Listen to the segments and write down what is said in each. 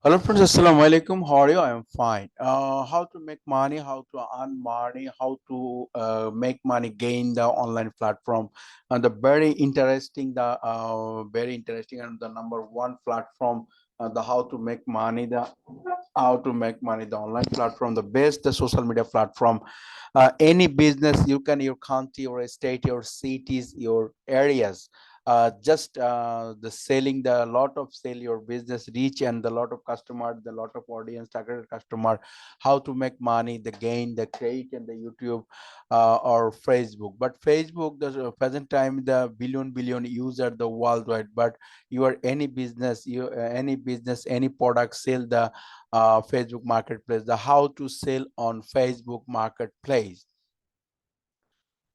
Hello friends, Assalamu alaikum. How are you? I am fine. How to make money, how to earn money, how to make money, gain the online platform, and the very interesting and the number one platform, the how to make money, the online platform, the best, the social media platform. Any business you can, your country, your state, your cities, your areas, just the selling, the lot of sell your business reach and the lot of customer, the lot of audience, targeted customer, how to make money, the gain, the create, and the YouTube or Facebook. But Facebook, the present time, the billion user the worldwide. But you are any business, any product sell the Facebook marketplace, the how to sell on Facebook marketplace.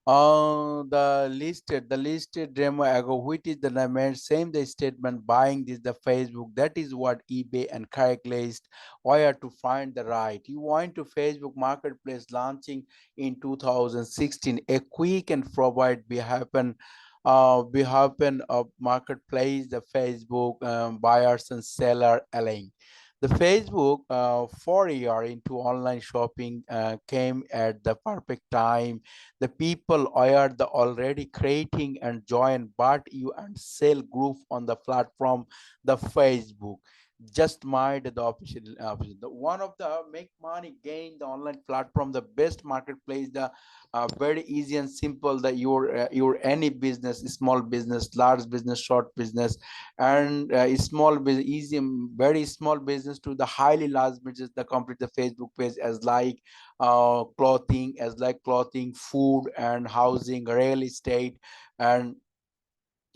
The listed demo ago, which is the name, same the statement buying this the Facebook. That is what eBay and Craigslist wire to find the right. You want to Facebook marketplace launching in 2016. A quick and provide be happen of marketplace the Facebook buyers and seller alike. The Facebook for a year into online shopping came at the perfect time. The people are the already creating and join but you and sell group on the platform, the Facebook. Just mind the option. The one of the make money gain the online platform, the best marketplace, the very easy and simple, that your any business, small business, large business, short business, and small business, easy, very small business to the highly large business, the complete the Facebook page as like clothing, food and housing, real estate, and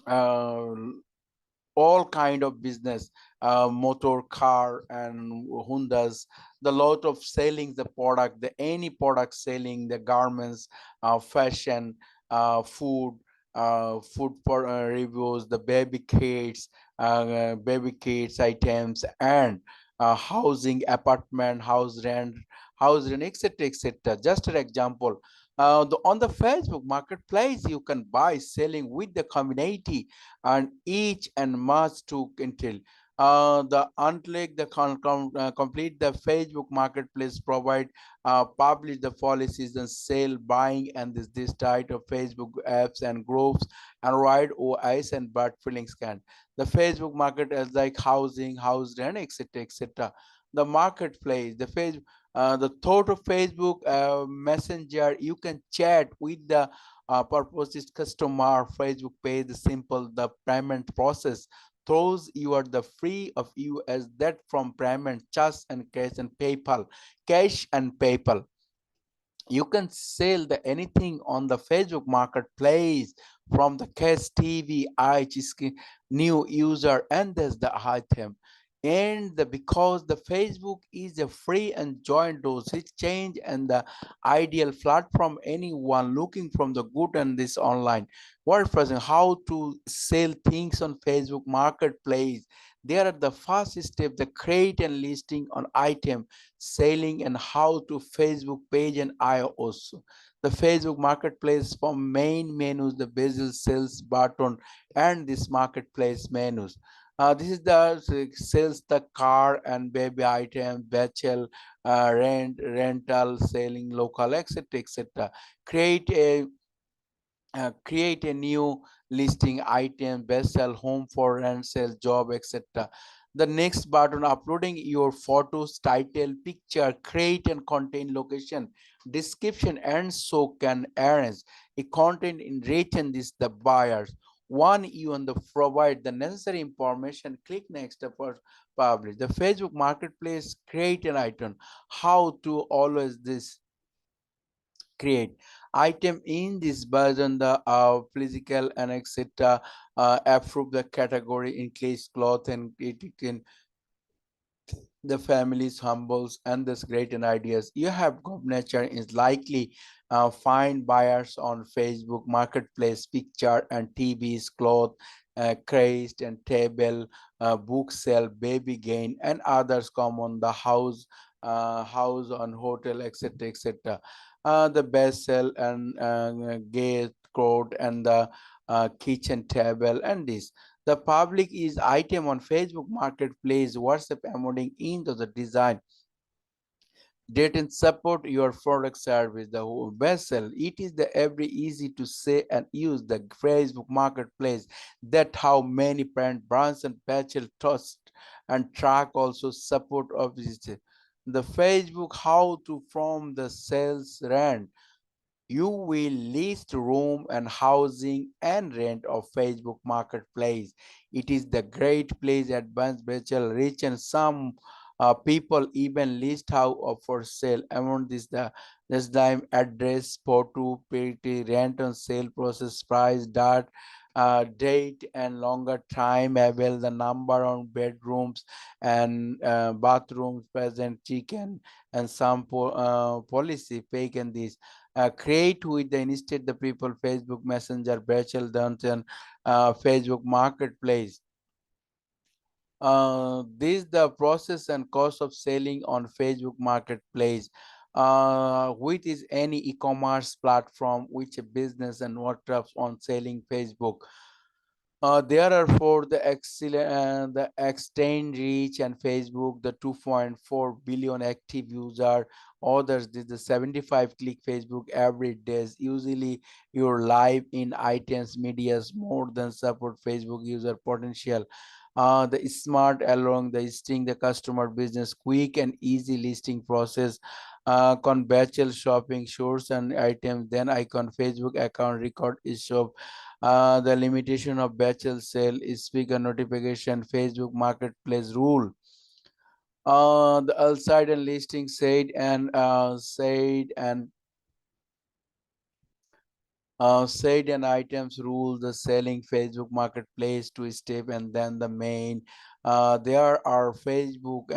uh, all kind of business, motor car and Hondas, the lot of selling the product, the any product selling, the garments, fashion, food for reviews, the baby kids items, and housing, apartment, house rent, etc., etc. Just an example. On the Facebook marketplace, you can buy selling with the community and each and must to until the unlike the complete the Facebook marketplace provide publish the policies and sale buying and this type of Facebook apps and groups and write OIs and but filling scan. The Facebook market is like housing, house rent, etc., etc. The marketplace, the Facebook, the thought of Facebook Messenger, you can chat with the purpose is customer. Facebook pay the simple the payment process throws you are the free of you as that from payment just and cash and PayPal. You can sell the anything on the Facebook marketplace, from the case TV new user and there's the item. And because the Facebook is a free and joint those exchange and the ideal platform anyone looking from the good and this online word present how to sell things on Facebook marketplace. There are the first step, the create and listing on item selling and how to Facebook page and iOS. The Facebook marketplace from main menus, the bezel sales button, and this marketplace menus. This is the sales the car and baby item, bachel, rental, selling local, etc., etc. Create a create a new listing item, best sell, home for rent, sell, job, etc. The next button, uploading your photos, title, picture, create and contain location, description, and so can arrange a content enriching this the buyers. One you and the provide the necessary information, click next to publish. The Facebook marketplace create an item. How to always this create item in this version, the physical and etc. Approve the category includes cloth and it can the families humbles and this great and ideas you have got nature is likely find buyers on Facebook marketplace, picture and TVs, cloth, Christ and table, book sell, baby gain and others come on the house on hotel, etc., etc. The best sell and gate coat and the kitchen table and this. The public is item on Facebook Marketplace, WhatsApp embedding into the design date and support your product service. The whole vessel, it is the every easy to say and use the Facebook Marketplace. That how many parent brands and patchel trust and track also support of this. The Facebook how to from the sales rent. You will list room and housing and rent of Facebook Marketplace. It is the great place advanced Rachel rich and some people even list how for sale amount this time address photo pretty rent on sale process price date date and longer time avail the number on bedrooms and bathrooms present chicken and some policy fake and this create with the instead the people Facebook Messenger, Bachel Dungeon, Facebook Marketplace. This the process and cost of selling on Facebook Marketplace. Which is any e-commerce platform which a business and workshops on selling Facebook. There are for the excellent the extend reach and Facebook the 2.4 billion active user. Others did the 75 click Facebook every day. Usually your live in items medias more than support Facebook user potential. The smart along the listing the customer business quick and easy listing process. Con batchel shopping source and items then icon Facebook account record is shop. The limitation of batchel sale is speaker notification Facebook marketplace rule. The outside and listing said and items rule the selling Facebook marketplace to step and then the main. There are Facebook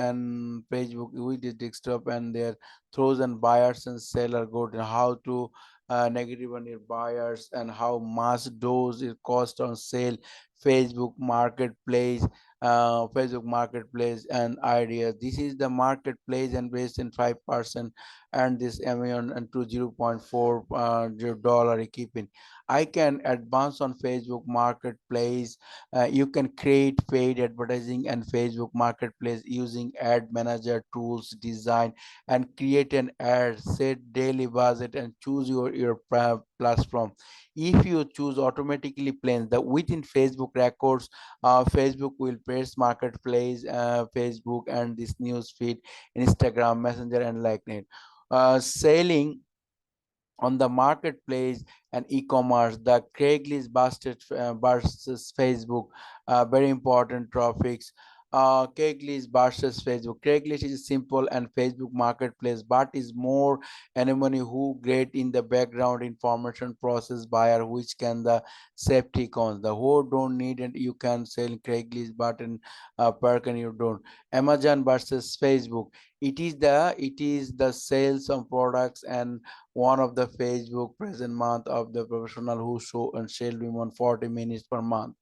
with the desktop and their throws and buyers and seller good and how to negative on your buyers and how much those it cost on sale Facebook marketplace and ideas. This is the marketplace and based in 5% and this amount and to 0.4 dollar keeping. I can advance on Facebook Marketplace. You can create paid advertising and Facebook Marketplace using ad manager tools, design and create an ad, set daily budget and choose your platform. If you choose automatically plans the within Facebook records, Facebook will press Marketplace, Facebook and this news feed, Instagram, Messenger and like it selling on the marketplace and e-commerce. The Craigslist versus Facebook, very important topics. Craigslist versus Facebook. Craigslist is simple and Facebook marketplace, but is more anonymity who great in the background information process buyer, which can the safety cons. The who don't need and you can sell Craigslist, but in perk and you don't. Amazon versus Facebook. It is the sales of products and one of the Facebook present month of the professional who show and sell women 40 minutes per month.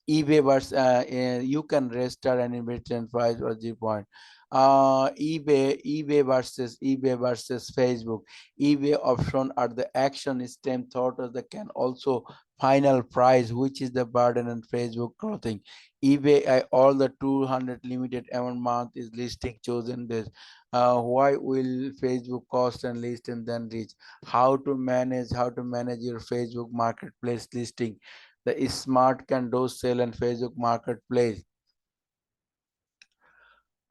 eBay versus you can register an investment price or 0 point. eBay versus Facebook. eBay option are the action stem thought of the can also final price, which is the burden and Facebook clothing. eBay all the 200 limited amount month is listing chosen this. Why will Facebook cost and list and then reach? How to manage your Facebook marketplace listing. The smart can do sell and Facebook marketplace.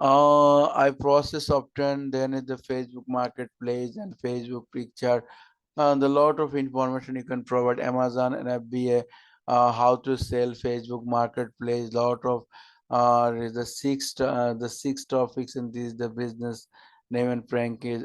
I process often then is the Facebook marketplace and Facebook picture. The lot of information you can provide Amazon and FBA, how to sell Facebook marketplace. Lot of the six topics in this the business name and prank is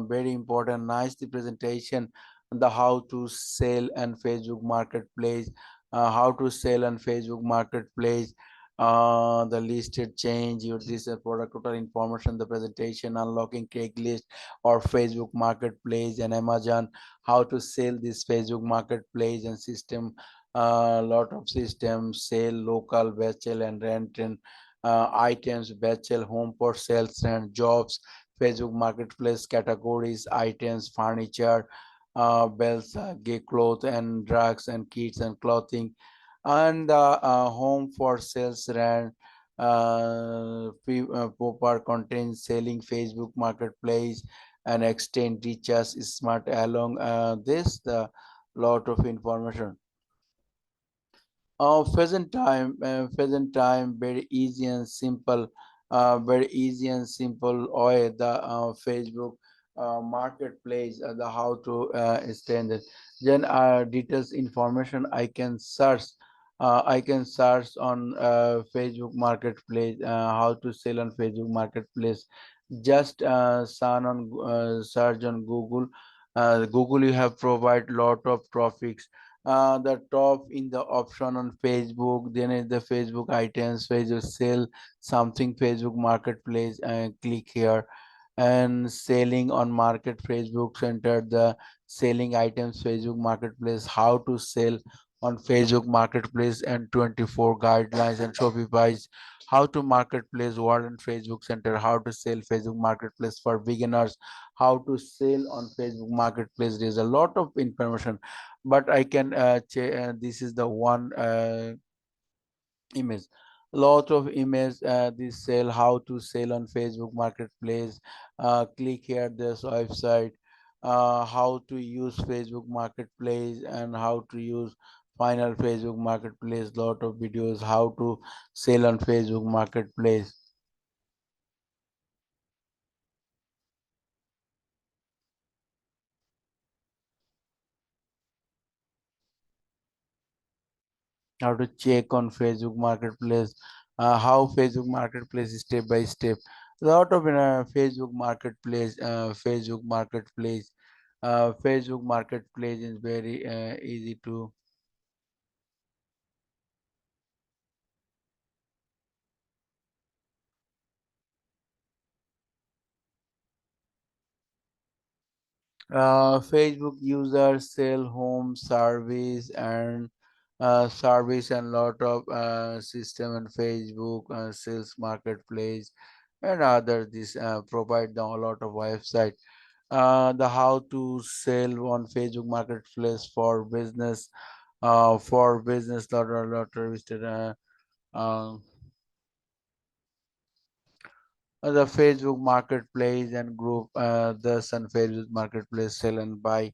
very important. Nice the presentation on the how to sell and Facebook marketplace, how to sell and Facebook marketplace. The listed change, your this product total information, the presentation, unlocking Craigslist or Facebook marketplace and Amazon, how to sell this Facebook marketplace and system, lot of systems, sale, local, bachelor and rent and items, bachelor, home for sales and jobs, Facebook marketplace categories, items, furniture, bells, gay clothes and drugs and kids and clothing, and the home for sales rent Popper contains selling Facebook Marketplace and extend reaches smart along this the lot of information. Pheasant time, very easy and simple, very easy and simple way. The Facebook marketplace, the how to extend it. Then details information I can search on Facebook marketplace, how to sell on Facebook marketplace. Just search on Google. Google you have provide lot of traffics, the top in the option on Facebook, then is the Facebook items, Facebook sell something, Facebook marketplace, and click here. And selling on market, Facebook center the selling items, Facebook marketplace, how to sell on Facebook marketplace, and 24 guidelines and Shopify's how to marketplace word on Facebook center, how to sell Facebook marketplace for beginners, how to sell on Facebook marketplace. There's a lot of information, but I can this is the one image, lot of image, this sell, how to sell on Facebook marketplace. Click here this website, how to use Facebook marketplace and how to use final Facebook marketplace, lot of videos how to sell on Facebook marketplace. How to check on Facebook Marketplace, how Facebook Marketplace is step by step. A lot of Facebook Marketplace, Facebook Marketplace is very easy to. Facebook users sell home service and lot of system and Facebook sales marketplace and other this provide them a lot of website. The how to sell on Facebook marketplace for business lot of listed, uh, the Facebook marketplace and group, thus and Facebook marketplace sell and buy,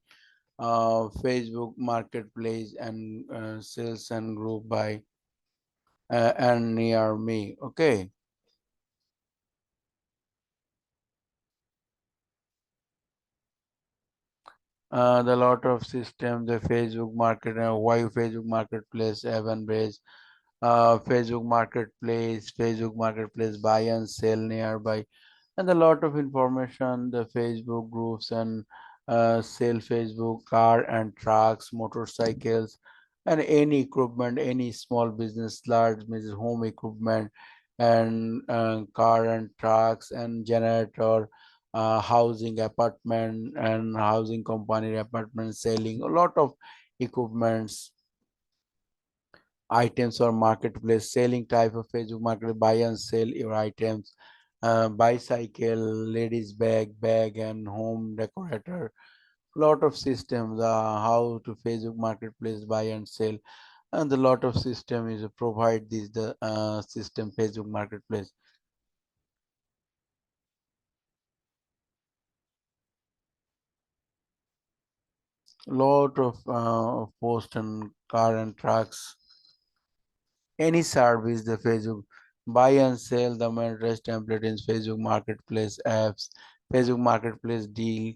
Facebook marketplace and sales and group by and near me. Okay. The lot of system, the Facebook market, why Facebook marketplace, Avanbase, Facebook marketplace buy and sell nearby, and a lot of information, the Facebook groups and sell Facebook car and trucks, motorcycles, and any equipment, any small business, large business, home equipment, and car and trucks and generator, housing apartment and housing company apartment selling a lot of equipments, items or marketplace selling type of Facebook market, buy and sell your items, bicycle, ladies bag and home decorator, lot of systems, how to Facebook marketplace buy and sell, and the lot of system is provide this the system Facebook marketplace. Lot of post and car and trucks, any service the Facebook buy and sell the address template in Facebook marketplace apps, Facebook marketplace deal,